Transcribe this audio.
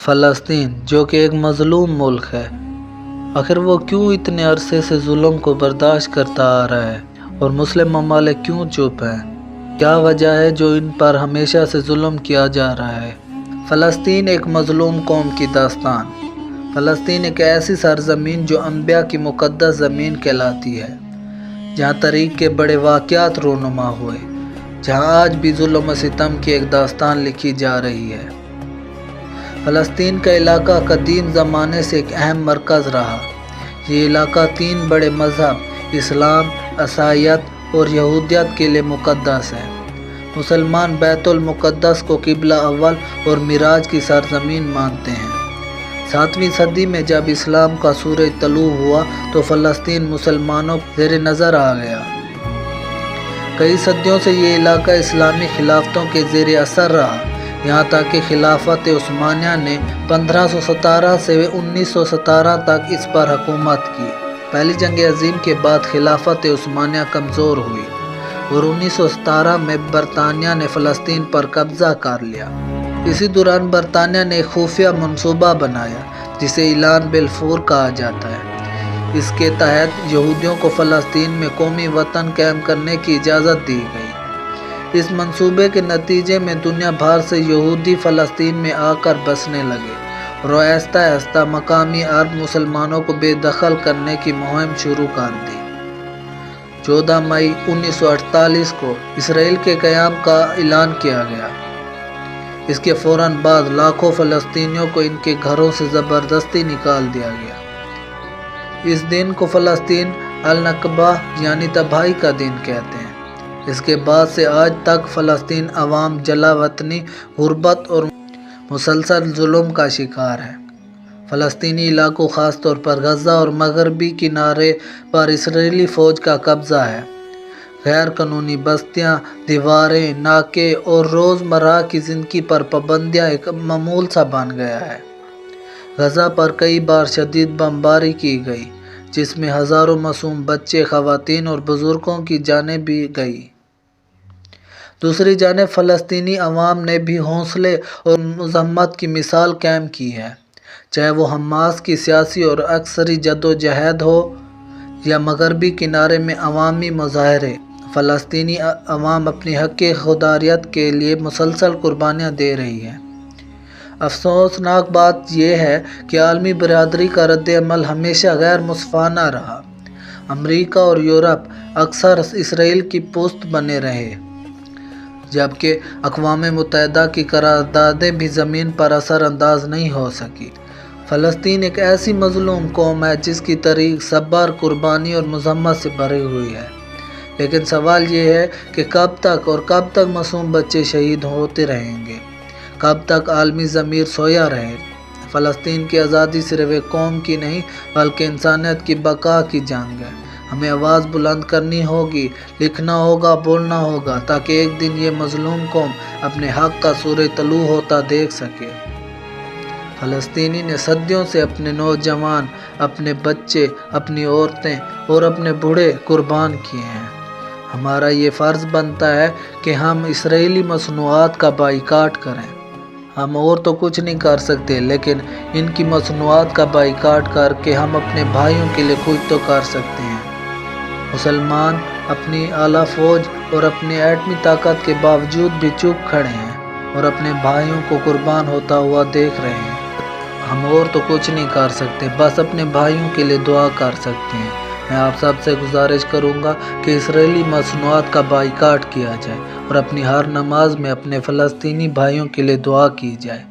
فلسطین جو کہ ایک مظلوم ملک ہے، آخر وہ کیوں اتنے عرصے سے ظلم کو برداشت کرتا آ رہا ہے اور مسلم ممالک کیوں چپ ہیں؟ کیا وجہ ہے جو ان پر ہمیشہ سے ظلم کیا جا رہا ہے؟ فلسطین ایک مظلوم قوم کی داستان۔ فلسطین ایک ایسی سرزمین جو انبیاء کی مقدس زمین کہلاتی ہے، جہاں تاریخ کے بڑے واقعات رونما ہوئے، جہاں آج بھی ظلم و ستم کی ایک داستان لکھی جا رہی ہے۔ فلسطین کا علاقہ قدیم زمانے سے ایک اہم مرکز رہا۔ یہ علاقہ 3 بڑے مذہب اسلام، عیسائیت اور یہودیت کے لیے مقدس ہے۔ مسلمان بیت المقدس کو قبلہ اول اور معراج کی سرزمین مانتے ہیں۔ 7ویں صدی میں جب اسلام کا سورج طلوع ہوا تو فلسطین مسلمانوں کے زیر نظر آ گیا۔ کئی صدیوں سے یہ علاقہ اسلامی خلافتوں کے زیر اثر رہا، یہاں تک کہ خلافت عثمانیہ نے 1517 سے 1917 تک اس پر حکومت کی۔ پہلی جنگ عظیم کے بعد خلافت عثمانیہ کمزور ہوئی اور 1917 میں برطانیہ نے فلسطین پر قبضہ کر لیا۔ اسی دوران برطانیہ نے ایک خفیہ منصوبہ بنایا جسے اعلان بلفور کہا جاتا ہے۔ اس کے تحت یہودیوں کو فلسطین میں قومی وطن قائم کرنے کی اجازت دی گئی۔ اس منصوبے کے نتیجے میں دنیا بھر سے یہودی فلسطین میں آ کر بسنے لگے اور آہستہ آہستہ مقامی عرب مسلمانوں کو بے دخل کرنے کی مہم شروع کر دی۔ 14 مئی 1948 کو اسرائیل کے قیام کا اعلان کیا گیا۔ اس کے فوراً بعد لاکھوں فلسطینیوں کو ان کے گھروں سے زبردستی نکال دیا گیا۔ اس دن کو فلسطین النکبہ یعنی تباہی کا دن کہتے ہیں۔ اس کے بعد سے آج تک فلسطین عوام جلا وطنی، غربت اور مسلسل ظلم کا شکار ہے۔ فلسطینی علاقوں خاص طور پر غزہ اور مغربی کنارے پر اسرائیلی فوج کا قبضہ ہے۔ غیر قانونی بستیاں، دیواریں، ناکے اور روزمرہ کی زندگی پر پابندیاں ایک معمول سا بن گیا ہے۔ غزہ پر کئی بار شدید بمباری کی گئی، جس میں ہزاروں معصوم بچے، خواتین اور بزرگوں کی جانیں بھی گئیں۔ دوسری جانب فلسطینی عوام نے بھی حوصلے اور مزاحمت کی مثال قائم کی ہے، چاہے وہ حماس کی سیاسی اور عسکری جدوجہد ہو یا مغربی کنارے میں عوامی مظاہرے۔ فلسطینی عوام اپنی حق خودارادیت کے لیے مسلسل قربانیاں دے رہی ہے۔ افسوسناک بات یہ ہے کہ عالمی برادری کا رد عمل ہمیشہ غیر منصفانہ رہا۔ امریکہ اور یورپ اکثر اسرائیل کی پشت بنے رہے، جبکہ اقوام متحدہ کی قراردادیں بھی زمین پر اثر انداز نہیں ہو سکی۔ فلسطین ایک ایسی مظلوم قوم ہے جس کی تاریخ صبر، قربانی اور مزاحمت سے بھری ہوئی ہے، لیکن سوال یہ ہے کہ کب تک معصوم بچے شہید ہوتے رہیں گے؟ کب تک عالمی ضمیر سویا رہے؟ فلسطین کی آزادی صرف ایک قوم کی نہیں بلکہ انسانیت کی بقا کی جنگ ہے۔ ہمیں آواز بلند کرنی ہوگی، لکھنا ہوگا، بولنا ہوگا، تاکہ ایک دن یہ مظلوم قوم اپنے حق کا سورج طلوع ہوتا دیکھ سکے۔ فلسطینی نے صدیوں سے اپنے نوجوان، اپنے بچے، اپنی عورتیں اور اپنے بوڑھے قربان کیے ہیں۔ ہمارا یہ فرض بنتا ہے کہ ہم اسرائیلی مصنوعات کا بائیکاٹ کریں۔ ہم اور تو کچھ نہیں کر سکتے، لیکن ان کی مصنوعات کا بائیکاٹ کر کے ہم اپنے بھائیوں کے لیے کچھ تو کر سکتے ہیں۔ مسلمان اپنی اعلیٰ فوج اور اپنی ایٹمی طاقت کے باوجود بھی چپ کھڑے ہیں اور اپنے بھائیوں کو قربان ہوتا ہوا دیکھ رہے ہیں۔ ہم اور تو کچھ نہیں کر سکتے، بس اپنے بھائیوں کے لیے دعا کر سکتے ہیں۔ میں آپ سب سے گزارش کروں گا کہ اسرائیلی مصنوعات کا بائیکاٹ کیا جائے اور اپنی ہر نماز میں اپنے فلسطینی بھائیوں کے لیے دعا کی جائے۔